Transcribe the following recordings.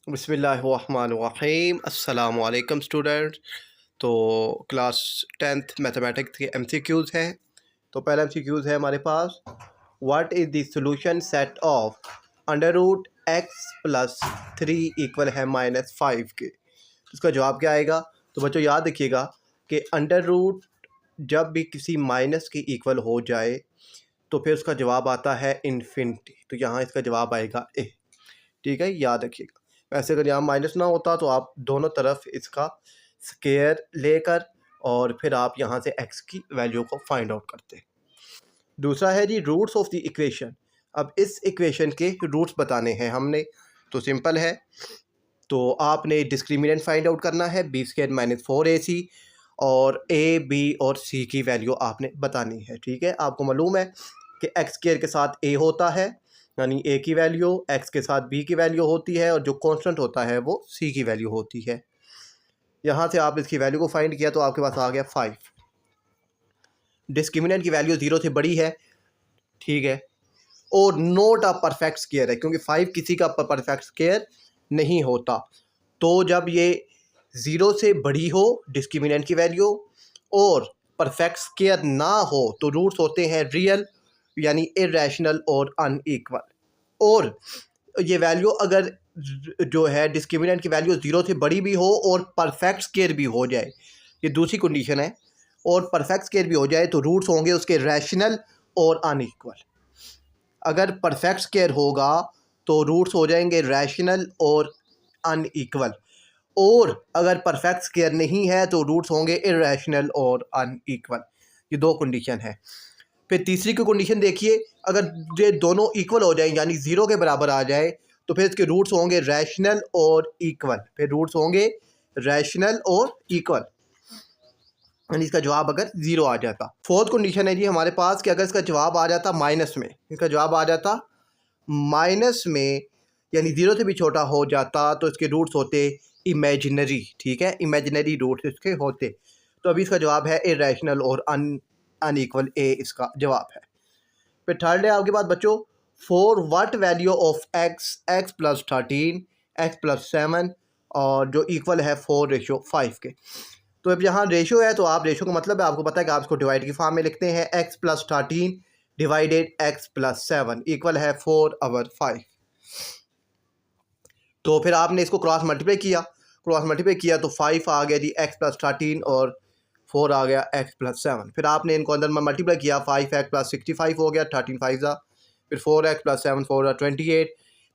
बिस्मिल्लाहिर्रहमानिर्रहीम अस्सलाम वालेकुम स्टूडेंट। तो क्लास 10th मैथमेटिक्स के MCQs हैं। तो पहला MCQs है हमारे पास, what is the solution set of under root x plus 3 equal है -5 के। इसका जवाब क्या आएगा? तो बच्चों याद रखिएगा कि अंडर रूट जब भी किसी माइनस के इक्वल हो जाए तो फिर उसका जवाब आता है इन्फिनिटी। तो यहाँ इसका जवाब आएगा ए। ठीक है, याद रखिएगा। वैसे अगर यहाँ माइनस ना होता तो आप दोनों तरफ इसका स्केयर लेकर और फिर आप यहाँ से एक्स की वैल्यू को फाइंड आउट करते। दूसरा है जी रूट्स ऑफ द इक्वेशन। अब इस इक्वेशन के रूट्स बताने हैं हमने। तो सिंपल है, तो आपने डिस्क्रिमिनेंट फाइंड आउट करना है b² - 4ac और a b और c की वैल्यू आपने बतानी है। ठीक है, आपको मालूम है कि x² के साथ a होता है, यानी a की वैल्यू, x के साथ b की वैल्यू होती है और जो कांस्टेंट होता है वो c की वैल्यू होती है। यहाँ से आप इसकी वैल्यू को फाइंड किया तो आपके पास आ गया 5। डिस्क्रिमिनेंट की वैल्यू 0 से बड़ी है, ठीक है, और नोट अ परफेक्ट स्क्वायर है, क्योंकि 5 किसी का परफेक्ट स्क्वायर नहीं होता। तो जब ये 0 से बड़ी हो डिस्क्रिमिनेंट की वैल्यू और परफेक्ट स्क्वायर ना हो तो रूट्स होते हैं रियल, यानी इरेशनल और अनइक्वल। और ये वैल्यू अगर जो है डिस्क्रिमिनेंट की वैल्यू 0 से बड़ी भी हो और परफेक्ट स्क्वायर भी हो जाए, ये दूसरी कंडीशन है, और परफेक्ट स्क्वायर भी हो जाए तो रूट्स होंगे उसके रैशनल और अनइक्वल। अगर परफेक्ट स्क्वायर होगा तो रूट्स हो जाएंगे रैशनल और अनइक्वल, और अगर परफेक्ट स्क्वायर नहीं है तो रूट्स होंगे इरेशनल और अनइक्वल। ये दो कंडीशन है। फिर तीसरी की कंडीशन देखिए, अगर ये दोनों इक्वल हो जाए यानी 0 के बराबर आ जाए तो फिर इसके रूट्स होंगे रैशनल और इक्वल। फिर रूट्स होंगे रैशनल और इक्वल, यानी इसका जवाब अगर 0 आ जाता। फोर्थ कंडीशन है जी हमारे पास कि अगर इसका जवाब आ जाता माइनस में, इसका जवाब आ जाता माइनस में, यानी 0 से भी छोटा हो जाता तो इसके रूट्स होते इमेजिनरी। ठीक है, इमेजिनरी रूट्स इसके होते। तो अभी इसका जवाब है इरेशनल और अनइक्वल, ए इसका जवाब है। फिर थर्ड है आपके पास बच्चों, for what value of x plus 13 x+7 और जो इक्वल है 4:5 के। तो अब यहाँ रेशो है तो आप रेशो का मतलब है, आपको पता है कि आप इसको डिवाइड की फॉर्म में लिखते हैं। x+13 डिवाइडेड x+7 इक्वल है 4/5। तो फिर आपने इसको क्रॉस मल्टीप्लाई किया तो 5 आ गया जी x+13 और 4 आ गया x+7। फिर आपने इनको अंदर में मल्टीप्लाई किया, 5x+65 हो गया, 13 5 ज़ा, फिर 4x+7 4 28,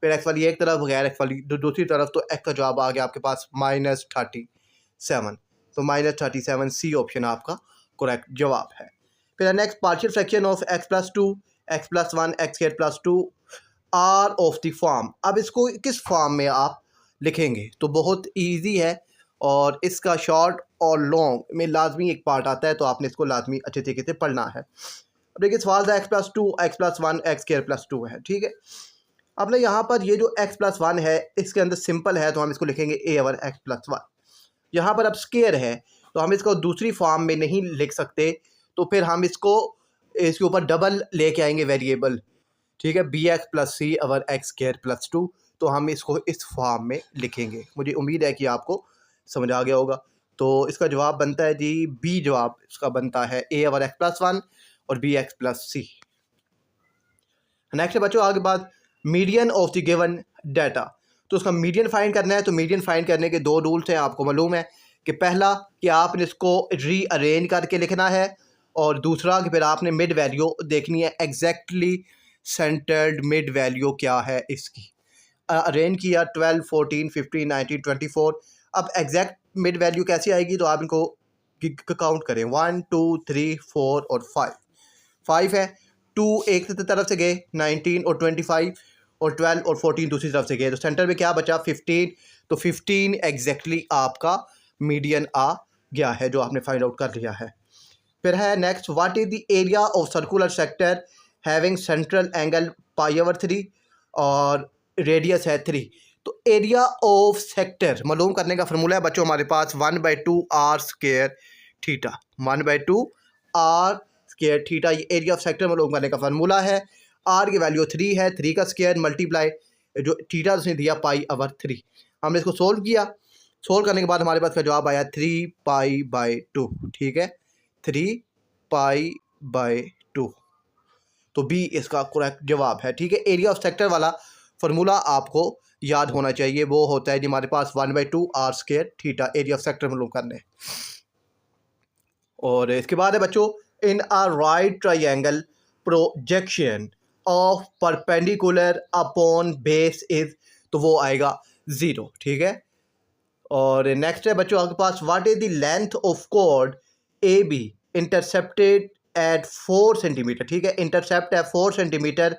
फिर एक्स वाली एक तरफ गैर एक्स वाली दूसरी तरफ, तो एक्स का जवाब आ गया आपके पास -37। तो -37 सी ऑप्शन आपका करेक्ट जवाब है। फिर next, partial fraction of x+2 x+1 x²+2 are of the form. अब इसको किस फॉर्म में आप लिखेंगे? तो बहुत इजी है, और इसका शॉर्ट और लॉन्ग में लाजमी एक पार्ट आता है, तो आपने इसको लाजमी अच्छे तरीके से पढ़ना है। अब देखिए सवाल था x+2 x+1 x²+2 है। ठीक है, अब ना यहाँ पर ये जो x+1 है इसके अंदर सिंपल है तो हम इसको लिखेंगे a/x+1। यहाँ पर अब स्केयर है तो हम इसको दूसरी फॉर्म में नहीं लिख सकते, तो फिर हम इसको इसके ऊपर डबल लेके आएंगे वेरिएबल। ठीक है, bx+c/x²+2, तो हम इसको इस फॉर्म में लिखेंगे। मुझे उम्मीद है कि आपको समझ आ गया होगा। तो इसका जवाब बनता है जी बी, जवाब इसका बनता है a/x+1 और bx+c। नेक्स्ट है बच्चों आगे बात median of the given data. तो उसका मीडियन फाइंड करना है। तो मीडियन फाइंड करने के दो रूल्स हैं, आपको मालूम है कि पहला कि आपने इसको रीअरेंज करके लिखना है, और दूसरा कि फिर आपने मिड वैल्यू देखनी है, एग्जैक्टली सेंटर्ड मिड वैल्यू क्या है इसकी। अरेंज किया 12 14 15 19 24। अब एग्जैक्ट मिड वैल्यू कैसी आएगी? तो आप इनको काउंट करें, 1 2 3 4 और 5 है। 2 एक तरफ से गए, 19 और 25, और 12 और 14 दूसरी तरफ से गए, तो सेंटर में क्या बचा? 15। तो 15 एग्जैक्टली आपका मीडियन आ गया है, जो आपने फाइंड आउट कर लिया है। फिर है next, what is the area of circular sector having central angle π/3 और रेडियस है 3। तो एरिया ऑफ सेक्टर मालूम करने का फार्मूला है बच्चों हमारे पास 1/2 r² थीटा, 1/2 r² थीटा। ये एरिया ऑफ सेक्टर मालूम करने का फार्मूला है। r की वैल्यू 3 है, 3 का स्क्वायर मल्टीप्लाई जो थीटा उसने दिया π/3। हमने इसको सोल्व किया, सोल्व करने के बाद हमारे पास का जवाब आया 3π/2, ठीक है, 3π/2। तो बी इसका करेक्ट जवाब है, ठीक है। एरिया ऑफ सेक्टर वाला फार्मूला आपको याद होना चाहिए, वो होता है जी हमारे पास 1/2 r² theta, area of sector मालूम करने। और इसके बाद है बच्चों, in a right triangle projection of perpendicular upon base is, तो वो आएगा 0, ठीक है। और नेक्स्ट है बच्चों आपके पास, what is the length of chord A B intercepted at 4 centimetre, ठीक है, इंटरसेप्ट है 4 centimetre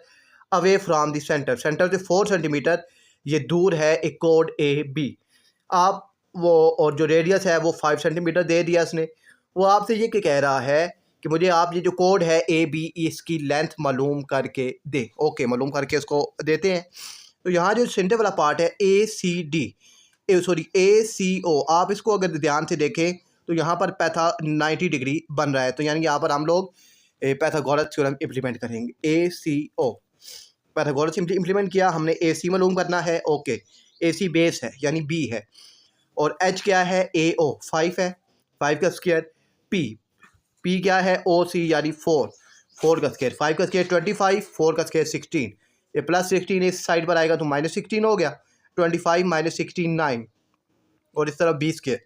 away from the centre, centre से 4 सेंटीमीटर ये दूर है एक कॉर्ड ए बी। आप वो, और जो रेडियस है वो 5 सेंटीमीटर दे दिया इसने। वो आपसे ये कह रहा है कि मुझे आप ये जो कोड है ए बी इसकी लेंथ मालूम करके दे। ओके, मालूम करके इसको देते हैं। तो यहाँ जो सेंटर वाला पार्ट है ए सी डी, सॉरी ए सी ओ, आप इसको अगर ध्यान से देखें तो यहाँ पर पैथा 90 डिग्री बन रहा है, तो यानी यहाँ पर हम लोग पैथागोरस थ्योरम इम्प्लीमेंट करेंगे। ए सी ओ, पैथागोरस इम्प्लीमेंट किया हमने, ए सी मालूम करना है। ओके, ए सी बेस है यानी बी है, और एच क्या है, ए ओ 5 है, 5 का स्क्वायर, पी पी क्या है, ओ सी यानी 4, 4 का स्क्वायर, 5 का स्क्वायर 25, 4 का स्क्वायर 16, ये प्लस 16 इस साइड पर आएगा तो माइनस 16 हो गया, 25 माइनस 16 9, और इस तरफ 20 के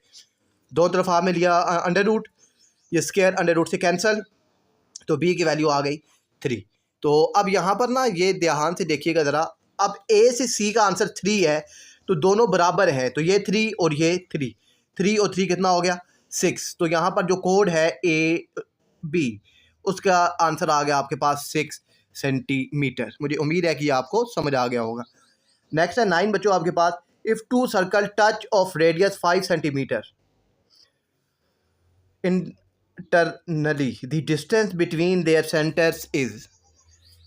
दो तरफ आपने लिया अंडर रूट, ये स्क्वायर अंडर रूट से कैंसिल, तो बी की वैल्यू आ गई 3। तो अब यहाँ पर ना ये ध्यान से देखिएगा ज़रा, अब ए से सी का आंसर 3 है, तो दोनों बराबर है, तो ये 3 और ये 3, 3 और 3 कितना हो गया 6। तो यहाँ पर जो कोड है ए बी उसका आंसर आ गया आपके पास 6 सेंटीमीटर। मुझे उम्मीद है कि आपको समझ आ गया होगा। नेक्स्ट है 9 बच्चों आपके पास, if two circle touch of radius 5 centimetre internally the distance between their centers is,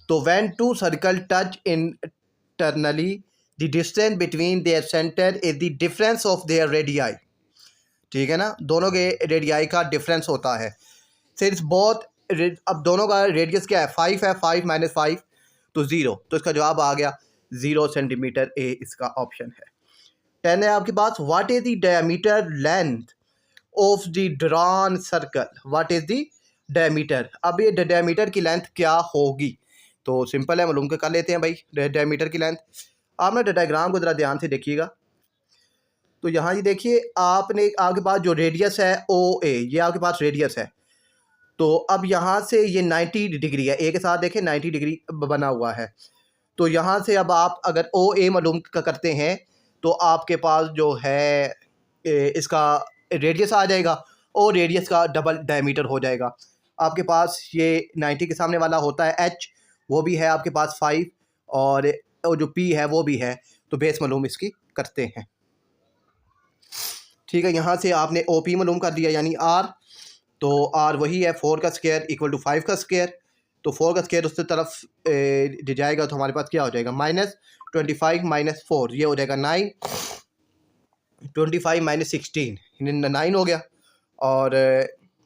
तो when two circle touch internally the distance between their center is the difference of their radii, ठीक है ना, दोनों के रेडियाई का difference होता है। Since both, अब दोनों का रेडियस क्या है 5 है, 5 माइनस 5 तो 0, तो इसका जवाब आ गया 0 सेंटीमीटर, ए इसका ऑप्शन है। 10 है आपके पास, what is the diameter length of the drawn circle, what is the diameter, अब ये डायमीटर की लेंथ क्या होगी, तो सिंपल है, मालूम कर लेते हैं भाई डायमीटर की लेंथ। आप ना डायग्राम को ज़रा ध्यान से देखिएगा, तो यहाँ ये देखिए आपने, आपके पास जो रेडियस है ओ ए, ये आपके पास रेडियस है, तो अब यहाँ से ये 90 डिग्री है, ए के साथ देखें 90 डिग्री बना हुआ है, तो यहाँ से अब आप अगर ओ ए मालूम करते हैं तो आपके पास जो है इसका रेडियस आ जाएगा, और रेडियस का डबल डायमीटर हो जाएगा। आपके पास ये 90 के सामने वाला होता है एच, वो भी है आपके पास 5, और जो पी है वो भी है, तो बेस मालूम इसकी करते हैं, ठीक है। यहाँ से आपने ओ पी मालूम कर दिया यानी आर, तो आर वही है 4 का स्क्वायर इक्वल टू 5 का स्क्वायर, तो 4 का स्क्वायर उससे तरफ जाएगा तो हमारे पास क्या हो जाएगा -25 माइनस 4, ये हो जाएगा 9, 25 माइनस 16 9 हो गया, और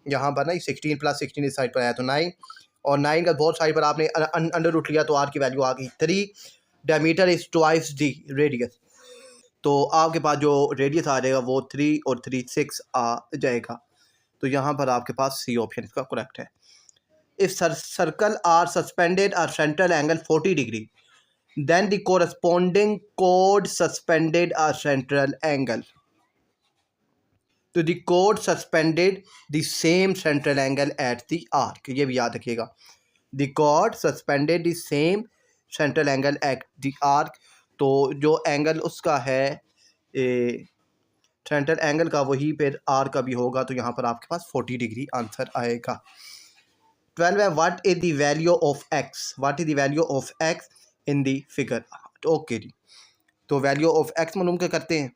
यहाँ पर ना 16 प्लस 16 इस साइड पर आया तो 9, और 9 का बहुत साइड पर आपने अंडर रूट लिया तो आर की वैल्यू आ गई 3, diameter is twice the radius, तो आपके पास जो रेडियस आ जाएगा वो 3 और 3 6 आ जाएगा, तो यहाँ पर आपके पास सी ऑप्शन इसका करेक्ट है। If circle are suspended are central angle 40 degree then the corresponding chord suspended a central angle, तो the chord suspended the same central angle at the arc, ये भी याद रखिएगा, the chord suspended the same central angle at the arc, तो जो angle उसका है central angle का वही फिर आर का भी होगा, तो यहाँ पर आपके पास 40 डिग्री आंसर आएगा। 12 है, what is the value of x, what is the value of x in the figure, okay जी, तो वैल्यू ऑफ एक्स मालूम क्या करते हैं,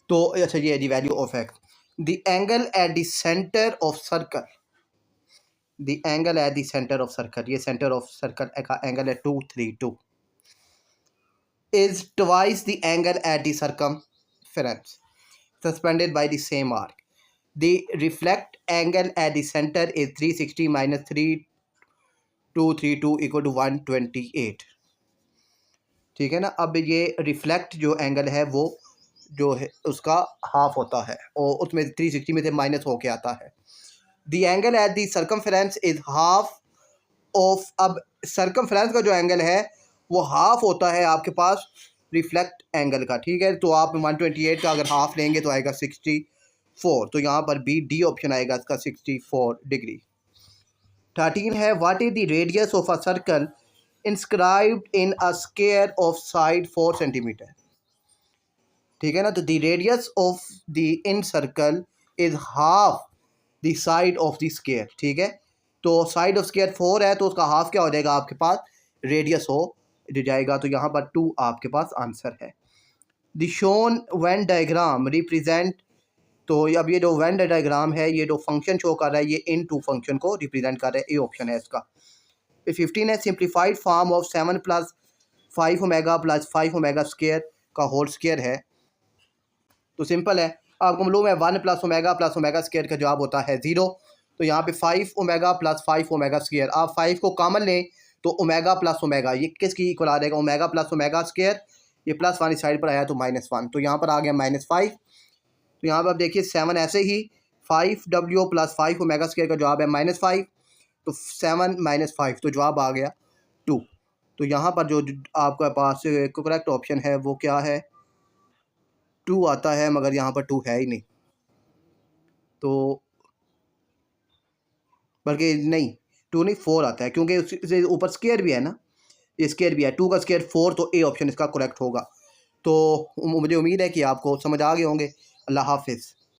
तो अच्छा ये है जी value of x, the angle at the centre of circle, the angle at the centre of circle, ये सेंटर ऑफ सर्कल का एंगल है 232, is twice the angle at the circumference suspended by the same arc, the reflect angle at the centre is 360 minus 3232 equal to 128, ठीक है ना। अब ये reflect जो angle है वो जो है उसका हाफ होता है और उसमें 360 में से माइनस होके आता है। The angle at the circumference is half of, अब सर्कमफ्रेंस का जो एंगल है वो हाफ होता है आपके पास रिफ्लेक्ट एंगल का। ठीक है, तो आप 128 का अगर हाफ लेंगे तो आएगा 64, तो यहाँ पर बी डी ऑप्शन आएगा इसका 64 डिग्री। 13 है what is the radius of a circle inscribed in a square of side 4 centimetre. ठीक है ना, तो the radius of the in circle is half the side of the square. ठीक है, तो साइड ऑफ स्क्वायर 4 है तो उसका हाफ क्या हो जाएगा आपके पास, रेडियस हो जाएगा, तो यहाँ पर 2 आपके पास आंसर है। The shown Venn diagram represent, तो अब ये जो वेन डायग्राम है ये जो फंक्शन शो कर रहा है ये इन टू फंक्शन को रिप्रेजेंट कर रहा है, ए ऑप्शन है इसका। 15 है simplified form of 7 + 5 omega + 5 omega square का होल स्क्वायर है। तो सिंपल है, आपको मालूम है 1 + ओमेगा स्क्वायर का जवाब होता है 0, तो यहाँ पे 5 ओमेगा + 5 ओमेगा स्क्वायर, आप 5 को कॉमन लें तो ओमेगा + ओमेगा ये किसकी इक्वल आ जाएगा, ओमेगा + ओमेगा स्क्वायर, ये प्लस वाली साइड पर आया तो -1, तो यहाँ पर आ गया -5। तो यहाँ पर आप देखिए 7 ऐसे ही 5w + 5 ओमेगा स्क्वायर का जवाब है -5, तो 7 - 5 तो जवाब आ गया 2। तो यहाँ पर जो आपके पास करेक्ट ऑप्शन है वो क्या है, 2 आता है, मगर यहाँ पर 2 है ही नहीं, तो बल्कि नहीं 2 नहीं 4 आता है, क्योंकि उससे ऊपर स्क्वायर भी है ना, ये स्क्वायर भी है, 2 का स्क्वायर 4, तो ए ऑप्शन इसका करेक्ट होगा। तो मुझे उम्मीद है कि आपको समझ आ गए होंगे। अल्लाह हाफिज़।